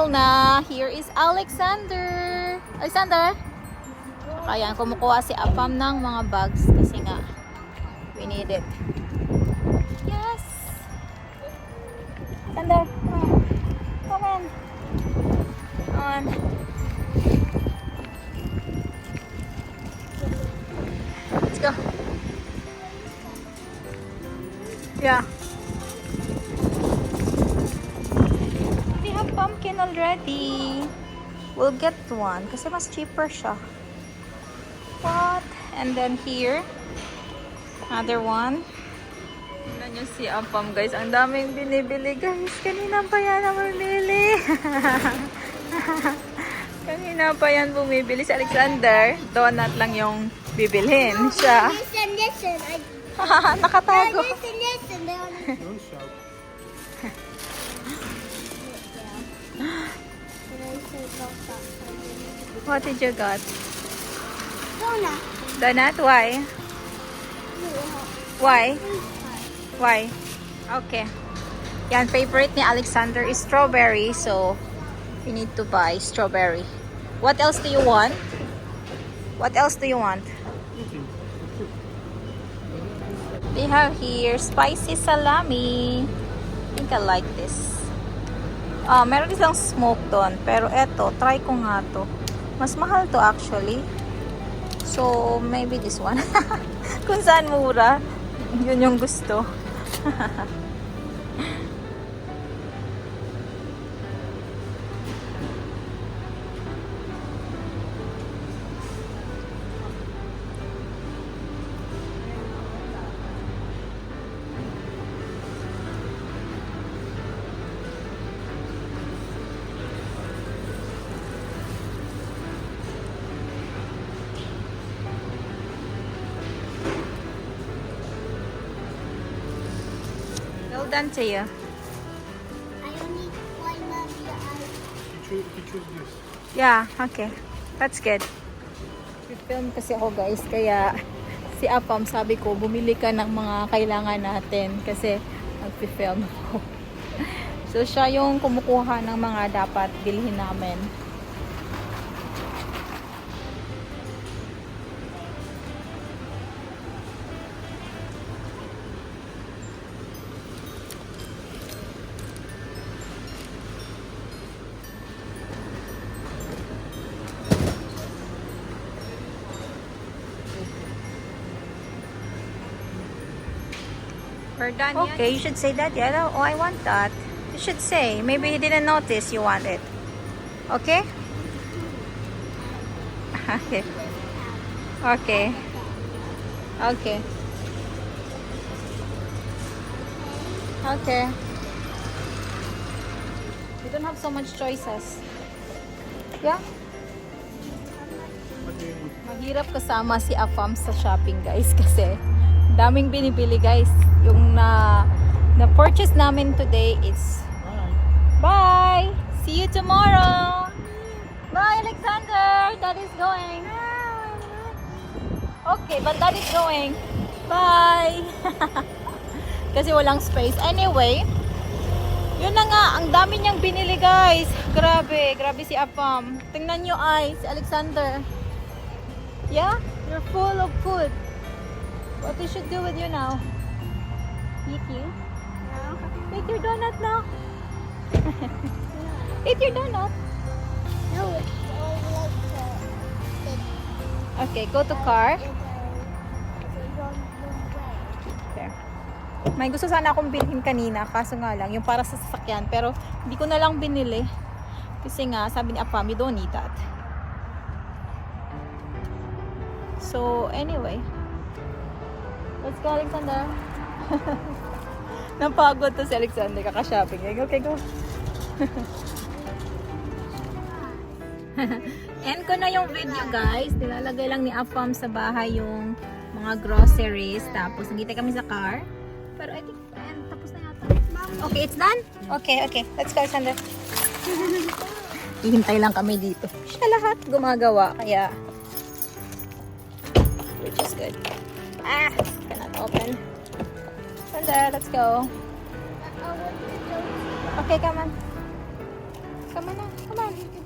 full na. Here is Alexander. Alexander? Ayan, kumukuha si Apam ng mga bags kasi nga we need it. Yes! Alexander, come on. Come on. Let's go. Yeah. We have pumpkin already. We'll get one kasi mas cheaper siya. What? And then here, another one. Tingnan nyo si Apam guys. Ang daming binibili guys. Kanina pa yan ang bumili. Kanina pa yan bumibili si Alexander. Donut lang yung bibilhin siya. Listen. Nakatago. Listen. Don't shout. What did you got? Donut. Donut? Why? Why? Why? Okay. Yan, favorite ni Alexander is strawberry. So, we need to buy strawberry. What else do you want? What else do you want? We have here spicy salami. I think I like this. Meron isang smoke doon. Pero eto, try ko nga to. Mas mahal to actually. So, maybe this one. Kung saan mura, yun yung gusto. Well done to you. I only one of your You choose this. Yeah, okay. That's good. Film kasi ako guys, kaya si Apam sabi ko, bumili ka ng mga kailangan natin kasi mag-film ako. So siya yung kumukuha ng mga dapat bilhin namin. We're done. Okay, you should say that. Yeah, oh, I want that. You should say. Maybe he didn't notice you want it. Okay? Okay. Okay. Okay. Okay. We don't have so much choices. Yeah? What do you need? Mahirap kasama si Apam sa shopping guys kasi daming binibili guys. Yung na-purchase namin today is bye! See you tomorrow! Bye Alexander! Dad is going. Okay, but Dad is going. Bye! Kasi walang space. Anyway, yun na nga. Ang dami niyang binili guys. Grabe. Grabe si Apam. Tingnan nyo ay si Alexander. Yeah? You're full of food. What we should do with you now? Eat you? No. Eat your donut now. Eat your donut. No, it's all Okay, go to car. There. May gusto sana akong bilhin kanina, kaso nga lang, yung para sa sasakyan. Pero hindi ko na lang binili. Kasi nga, sabi ni Apam, you don't need that. So, anyway. Let's go, Alexander. Napagod to si Alexander, kaka-shopping. Okay, go. End ko na yung video, guys. Nilalagay lang ni Apam sa bahay yung mga groceries. Tapos, nagkita kami sa car. Pero, I think, tapos na yata. Okay, it's done? Okay. Let's go, Alexander. Hihintay lang kami dito. Siya lahat gumagawa, kaya which is good. Cannot open. Alexander, let's go. Okay, come on. Come on na. Come on.